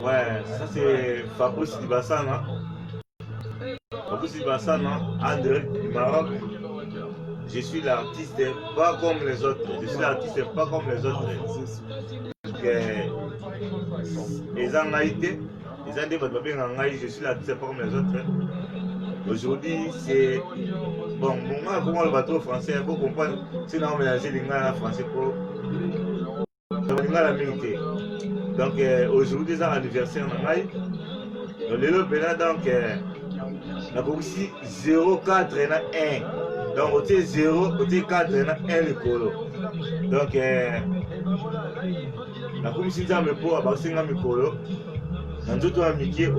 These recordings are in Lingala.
Ouais, ça c'est Fabrice Dibassana. Fabrice Dibassana, en direct du Maroc. Je suis l'artiste pas comme les autres. Je suis l'artiste pas comme les autres. Les Angaïté, les Andés, je suis l'artiste pas comme les autres. Aujourd'hui, c'est. Bon, moi, le bateau français, vous comprenez, c'est non mélanger les gars français pour. La milité. Donc, aujourd'hui, c'est l'anniversaire de Nangaï. Donc, le lot, donc, la Boxy 0,4 et 1. Donc, au 0, au 4 et 1 le colo. Donc, la Boxy, ça me pour abaxer un micro. Dans tout un mickey,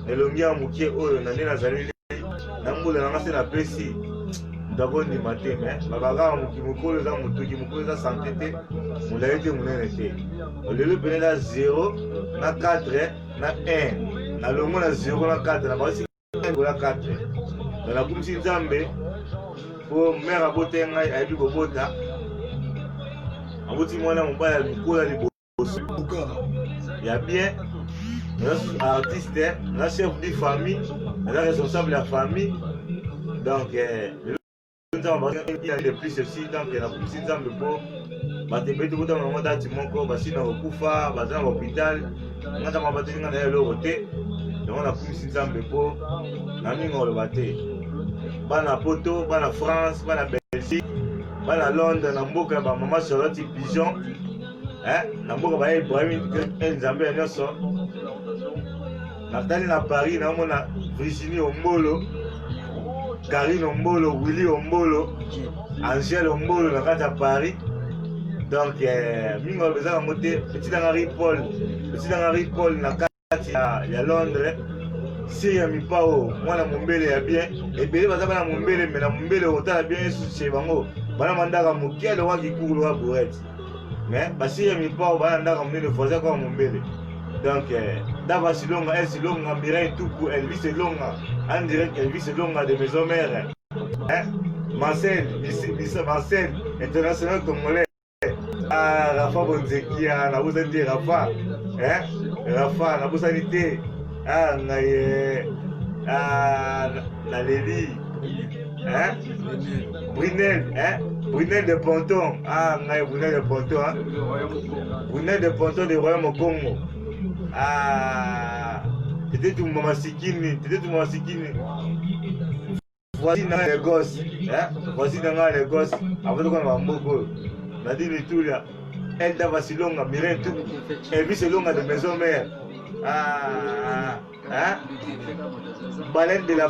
et le mien, mouké, nané, la zalé, n'amboule, c'est la pessie. D'abord, ni matin, mais babaga, qui me colle dans mon truc, qui me colle dans santé, mon laïté, mon été. Le lot, ben là, 0, na 4, na 1. Na le monde à 0, na 4, na basi, na 4. Dans la Boxy, Zambé, pour mère à beauté, à du bobota. En beauté, moi, mon père, il me colle à l'ibos. Il y a bien. Notre artiste, notre chef de famille, notre responsable de la famille. Donc, nous avons le plus aussi, donc, la police nous a mis pour battre tout le monde dans le monde, parce que nous avons fait, dans l'hôpital, nous avons battu dans le côté, donc la police nous a mis pour, nous avons battu. Dans la Poto, dans la France, dans la Belgique, dans la Londres, dans la Mboka, dans la maman Charlotte Pigeon, dans la Mboka, dans la Ibrahim, et Zambé, et Nelson. Nathalie na Paris, na mona Virginie Ombolo, Karine Ombolo, Willy Ombolo, Angèle Ombolo na kati ya Paris. Donc, mingo besoin de monter petit dans Harry Paul na kati ya Londres. Si ya mipao, mwana mombele ya bien. Et bien baza bana mombele, mais na mombele otala bien chez bango. Bana mandaka mokele wa kikulu wa bourette. Mais basi ya mipao bana ndaka mombele foza kwa mombele. Donc, Dava Silonga, El Silonga, Mireille Toukou, Elvis Silonga, en direct Elvis Silonga de Maison Mère. Marcel, Marcel, international congolais. Ah, Rafa Bonzekia, la Boussanité, Rafa. Rafa, la Boussanité. Ah, la Lélie. Brunel, Brunel de Ponton. Ah, Brunel de Ponton. Brunel de Ponton du Royaume au Congo. Ah, c'était tout maman Sikini, voici dans les gosses, voici dans les gosses, avant de qu'on Mboko, on a dit le tout là, elle d'Ava Silonga, Mireille tout, elle vit Silonga de Maison Mère. Ah, baleine de la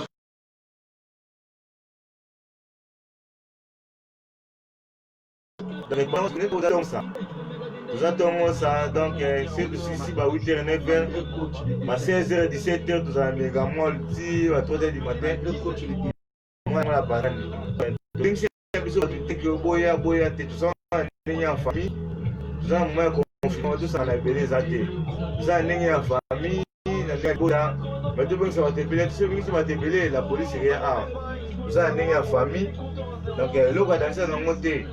nous attendons ça, donc c'est ici, 8h, 9h, 16h, 17h, nous avons méga molle, à 3h du matin. Moi, je en famille, nous avons moins confinement, tous en appelé Zate. Nous avons en famille, mais tout ça va t'appeler, tout va t'appeler, la police est rien. Nous avons en famille, donc l'eau va danser dans le monté.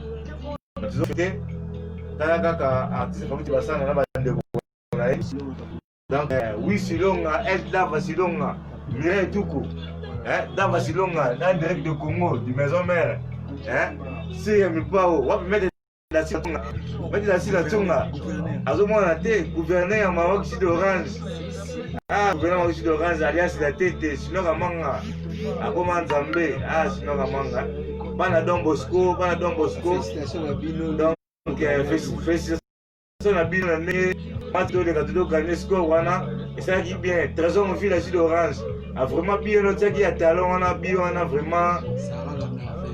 Donc, oui, Silonga, elle Dava Silonga, Mireille Toukou, Dava Silonga, en direct de Congo, du Maison Mère. Si je me parle, on va mettre la Silonga, mettre la Silonga. À ce moment-là, gouverneur Maroc Sud Orange. Ah, gouverneur Maroc Sud Orange, alias la tête, sinon la manga. À comment Zambé, sinon la manga. Bana Don Bosco. Donc, félicitations à Bino, Mato de Katudo Kanesco, Wana, et ça qui bien, trésor mon fils la Sud Orange, a vraiment bien, l'autre qui a talent, on a bien, on a vraiment.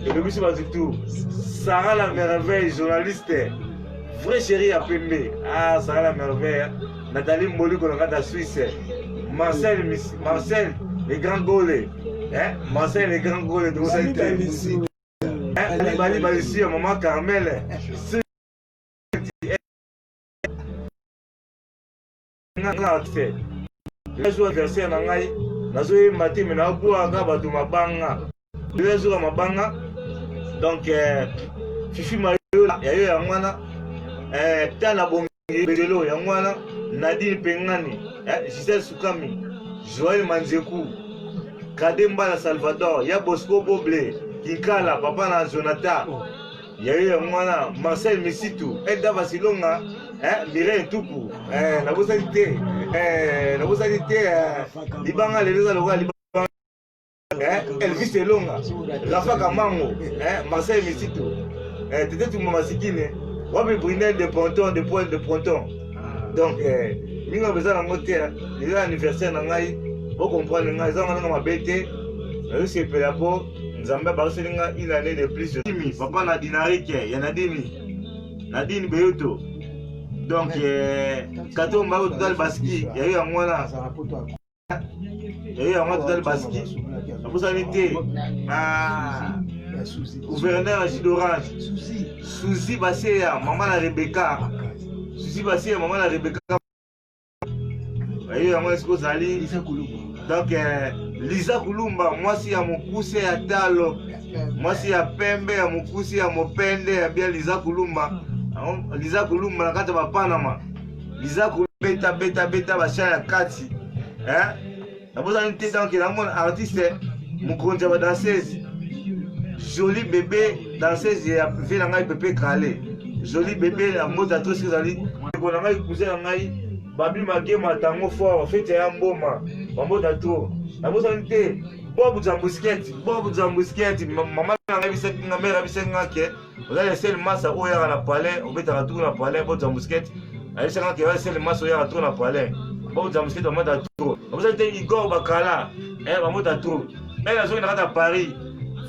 Et le monsieur va du tout. Sarah la merveille, journaliste, vrai chéri à Pembe. Ah, Sarah la merveille, Nathalie Mbolu, qu'on a de Suisse, Marcel, les grands Gaulais, Marcel, les grands Gaulais de Mosalité. Bali Balissi, maman Carmel. Le jour anniversaire nangai, nazo matin mais na boa nga batu mabanga. Le jour mabanga. Donc Fifi Mario ya yo ya mwana Tana bongi bedelo yangwana Nadine Pengani, Gisèle Soukami, Joël Manzekou, Kademba na Salvador, ya Bosco Boble, Kinkala, Papa na Jonathan, ya mwana Marcel Misitu, Edda Vasilonga, Mireille Tupu, na bosalité, Libanga Leleza Loga Libanga, Elvis Elonga, Rafa Kamango, Marcel Misitu, Tete Tumasikine, Wabi Brunel de Ponton, de Pointe de Ponton. Donc, nous avons besoin de les anniversaires, vous comprenez, nous avons bêté, nous avons une année de plus. Papa na Dinarik, il y a Nadine Beyoto. Donc, Kato Mbao Total Baski, il y a eu un mois là. Il y a eu un mois Total Baski. Vous avez été gouverneur d'Orange. Souzi Basséa, maman la Rebecca. Souci passé, maman la Rebecca. Voyez, moi, est-ce que vous allez? Donc, Lisa Kulumba, moi, si à mon poussé à Talo, moi, si à Pembe, à mon poussé à mon pende, à bien Lisa Kulumba. Lisa Kulumba, la carte va Panama. Lisa Kulumba, beta, bachan la Kati. Hein? La bonne année, donc, il a mon artiste, mon compte va danseuse. Joli bébé danseuse, il a fait la bébé calé. Joli bébé, la mode à tous ces amis. On a cousin Babi Magema, Tango fort, fait un mboma, mode à tout. La mode à l'unité, Bob Zambusquet, maman a vu cette mère a vu cette naque. On a laissé le masse à Oya à la palais, on met à la tour à palais, Bob Zambusquet. Elle s'est laissé le masse à tour à palais. Bob Zambusquet en mode à tout. Vous avez Igor Bakala, en mode à tout. Elle a joué à Paris,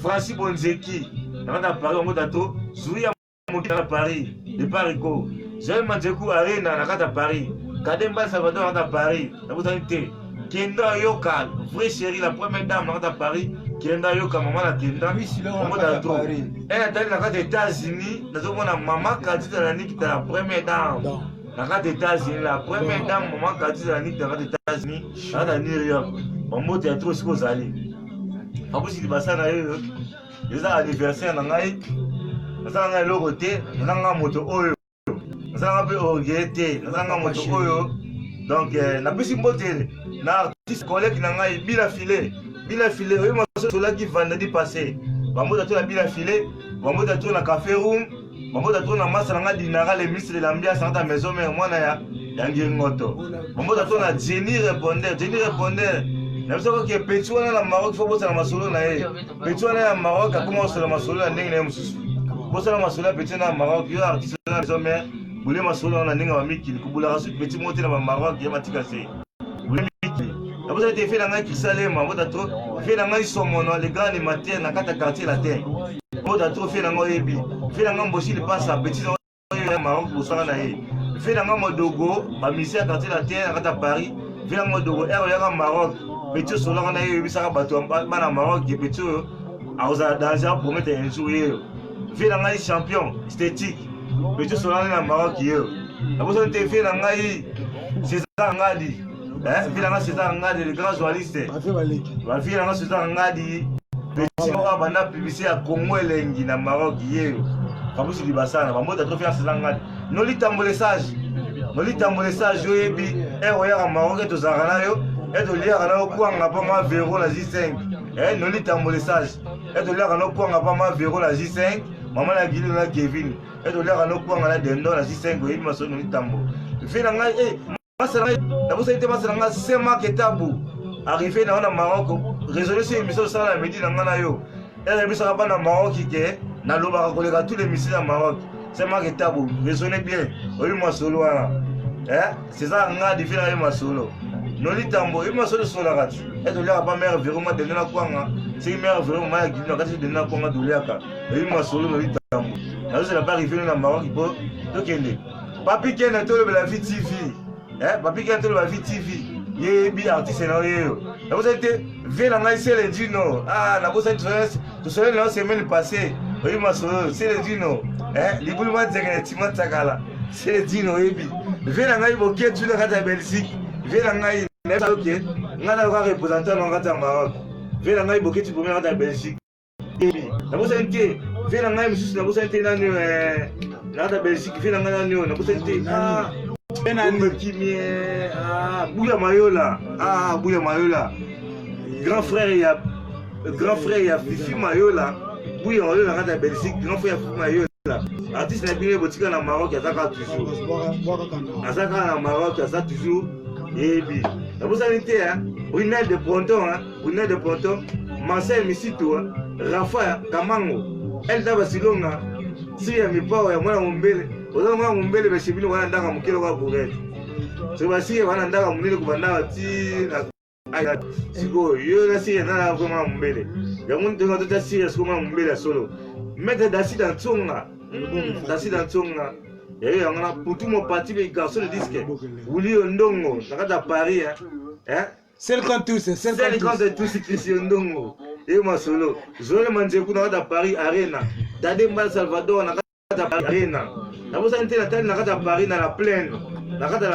Francis Bonzeki, à Paris en mode à tout. Zouya à Paris, de Parico. Joël Manzekou Arena à Paris. Kademba Salvador à Paris. Vous avez été Kenda Yoka, vraie chérie, la première dame à Paris. Kenda Yoka, maman la Kenda. Elle a été dans les États-Unis. Nous avons maman Kadi de la Nique, la première dame. Dans les États-Unis, la première dame, maman Kadi de la Nique, dans les États-Unis, dans New York. On monte à trop ce que vous allez. En plus, il va s'en aller. Les anniversaires, on a eu le côté, on a un moto oyo. On a un peu orgueillé, on a un moto oyo. Donc, on a pu s'imposer. On a un artiste collègue qui a eu bien filé. Bien filé, oui, moi, c'est là qui vendredi passé. On a tout la bien filé, on a tout la café room, on a tout la masse à dinara, les ministres de l'ambiance dans ta maison, mais moi, il y a un guéringoto. On a tout la Jenny répondait. Je sais que Pétou est au Maroc, il faut bosser dans ma solo. Pétou est au Maroc, il commence dans ma solo. Bosser dans ma solo, Pétou est au Maroc, il y a un artiste dans la maison, mais vous voulez ma solo dans la ligne à Miki, vous voulez rasuler Pétou monter dans le Maroc, il y a Mati Kassé. Vous voulez Miki. Vous avez été fait dans la Kisalem, vous avez trop fait dans la Somono, les gars animateurs, dans le quartier latin. Vous avez trop fait dans la Ebi. Fait dans la Mboshi, le passe à Pétou dans le Maroc pour ça. Fait dans la Modogo, ma mission à quartier latin, à Paris. Fait dans la Modogo, il y a un Maroc. Pétou Solar on a eu ça bateau en Maroc qui Pétou a osé danger pour mettre un joueur. Fait dans les champion esthétique. Pétou Solar en Maroc qui est. La personne était fait dans les César Ngadi. Fait dans César Ngadi le grand journaliste. Va faire dans César Ngadi. Pétou a bana publicité à Congo Elengi dans Maroc qui est. Fabrice Libasana, va monter trop faire César Ngadi. Non li tambolesage. Non li tambolesage yo ebi e roya Maroc to zarana yo. Et de lire à quoi on n'a pas mal verrou la J5. Et nous lit en message. Et de lire à quoi on n'a pas mal verrou la J5. Maman la guillemot la Kevin. Et de lire à quoi on a dendo la J5. Oui, ma sonne nous tambo. Fait la ngaï. La possibilité passe la ngaï. C'est ma qui tabou. Arrivé dans le Maroc. Résolu ces émissions ça la midi dans Nganayo. Et la mission pas dans le Maroc qui est. Dans le Maroc on a tous les missiles dans Maroc. C'est ma qui tabou. Résonnez bien. Oui, ma solo là. C'est ça nga di faire ma solo. Noli tambo, il m'a sorti sur la rate. Et de là, pas mère, vraiment, de la kwanga. C'est mère, vraiment, qui n'a pas de la kwanga de l'aka. Et il m'a sorti Noli tambo. Là, je n'ai pas arrivé dans le Maroc, il faut. Donc, il est. Papi qui est dans la vie TV. Papi qui est dans la vie TV. Il est bien artiste scénario. Là, vous êtes vu dans la c'est le dino. Ah, la bosse, tout seul, la semaine passée. Oui, ma soeur, c'est le dino. Les boulements de Timon Takala. C'est le dino, et puis. Vu dans la boquette, tu l'as à Belgique. Vu dans la ok, on a un représentant au Maroc. Vu la Boké, tu peux mettre en Belgique. La bosse est vu la Monsieur, la bosse est nakata Belgique fina ngana nyo na kusenti Kumbe Kimie Bouya Mayola Bouya Mayola grand frère ya Fifi Mayola Bouya Mayola nakata Belgique grand frère ya Fifi Mayola artiste na bino botika na Maroc azaka na Maroc azaka toujours yebi na bosani te Brunel de Ponton Marcel Misito Rafa Kamango Elda Basilonga si ya mipao ya mwana Mumbele oza mwana Mumbele beshibini wana ndanga mukelo kwa burete so basi wana ndanga munene kubanda ti na aya siko yo na si na kwa mwana Mumbele ya muntu ndo ta si siko mwana Mumbele solo mete dasida ntsonga ya ngana putumo parti be garçon de disque Willy Ndongo nakata Paris Celle quand tous Christian Ndongo et moi solo Zole Manzeku nakata Paris Arena Dade Mbal Salvador nakata Paris Arena na bosa ntena tali nakata Paris na la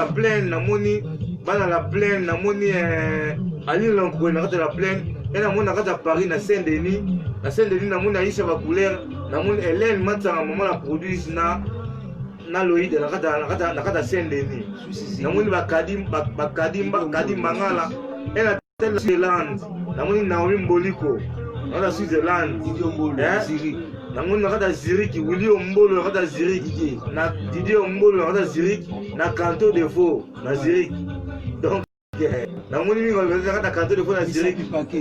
plaine namoni bana la plaine namoni Ali Lankwe nakata la plaine et namoni nakata Paris na Saint-Denis namoni Aisha ba couleur namoni Hélène Matanga maman la produit na Loïd nakata Saint-Denis namoni Kadim Mangala et la telle Switzerland namoni Naomi Mboliko na Switzerland namoni nakata Zurich William Mbolo nakata Zurich na Didier Mbolo nakata Zurich na Canto de Faux na Zurich donc namoni mingo nakata Canto de Faux na Zurich donc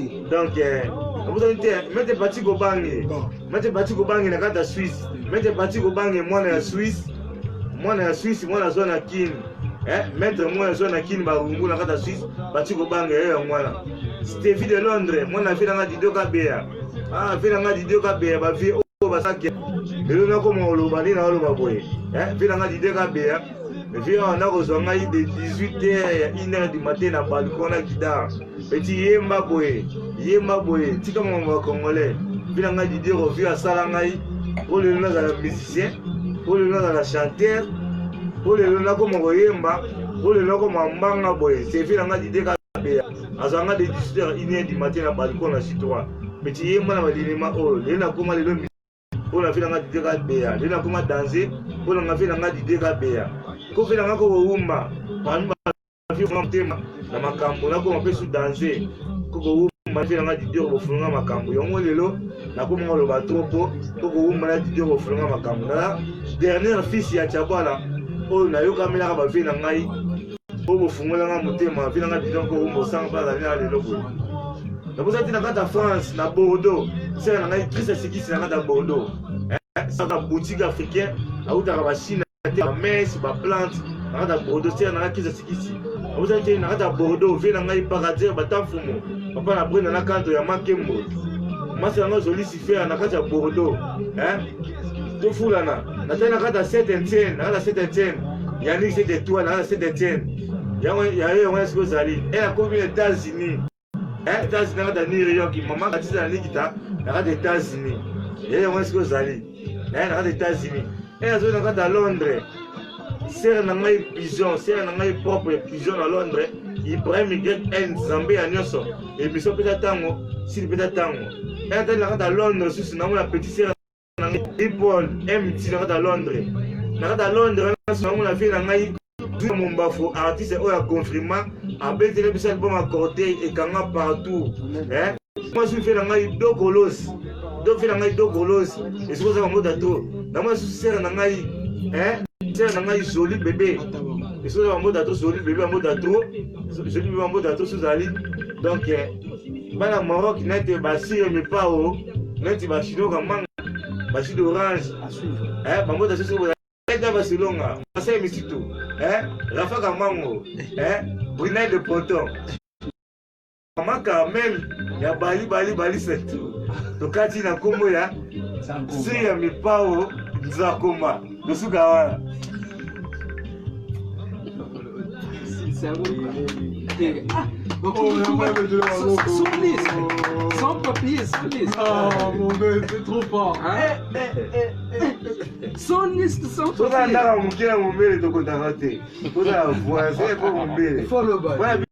namoni te mete parti ko bangi nakata Suisse mete parti ko bangi mwana ya Suisse mwana zona kin maître mwana zona kin barungu nakata Suisse parti ko bangi ya mwana Stevie de Londres mwana vile nga Didio Kabea vile nga Didio Kabea ba vie basaki lelo na koma oloba ni na oloba boye vile nga Didio Kabea vie na kozonga de 18h ya 1h du matin na balcon na guitare petit yemba boye tika mo congolais vile nga Didio ko vie asala ngai pour le na la musicien pour le na la chanteur pour le na koma ko yemba pour le na koma mbanga boye c'est vile nga Didio Kabea azanga de 18h 1h du matin na balcon na chitoa petit yemba na balinima le na koma lelo pour la fille Didier Kabea le na koma danser pour la fille Didier Kabea ko fille nga ko umba parmi ba fille motema na makambo na ko mpesu danser ko umba fille nga Didier ko funga makambo yongo lelo na ko mo lo ba tropo ko umba na Didier ko funga makambo na dernière fils ya Chabala na yo kamela ba fille ngai ko fungola nga motema fille nga Didier ko umba sang pa la lelo ko na bosa tina kata France na Bordeaux c'est na ngai Chris Sikisi na kata Bordeaux ça la boutique africaine a uta ba Chine ba mess ba plante na kata Bordeaux c'est na Chris Sikisi na bosa tina kata Bordeaux vient na ngai paradis ba tamfumo papa na brenda na kanto ya Makembo masi na zoli sifer na kata Bordeaux to fulana na tena kata Saint-Étienne na kata Saint-Étienne Yannick c'est de toi na kata Saint-Étienne ya yo on est zali et la commune des États-Unis États-Unis na New York maman katisa na likita na États-Unis et on est que zali na États-Unis et na zona na Londres sert na ngai pigeon sert na ngai propre pigeon à Londres Ibrahim YN Zambé à Nyoso et biso peta tango si peta tango et na Londres sous na mon petit sert na ngai Paul MT na Londres na Londres na mon fille na ngai mon bafo artiste oya confirmant abeti le bisal bon accordé et kanga partout moi je fais la ngai do kolos et c'est ça mon dato na moi je sers na ngai sers na ngai joli bébé et c'est ça mon dato joli bébé mon dato sous ali donc bana Maroc net basi me pa o net ba chino kama basi d'orange à suivre mon dato c'est Elda Basilonga, Marcel Misito, Rafa Kamango, Brunel de Ponton. Maman Carmel, ya Bali c'est tout. Tokati na Kombo ya, si ya mipao, Nzakoma, Nusugawara. Sans papier, please. Oh mon gars, c'est trop fort. Sans liste, sans papier. Toza ndaka mukela mumbele tokotaka te. Toza voisin ko mumbele. Follow by.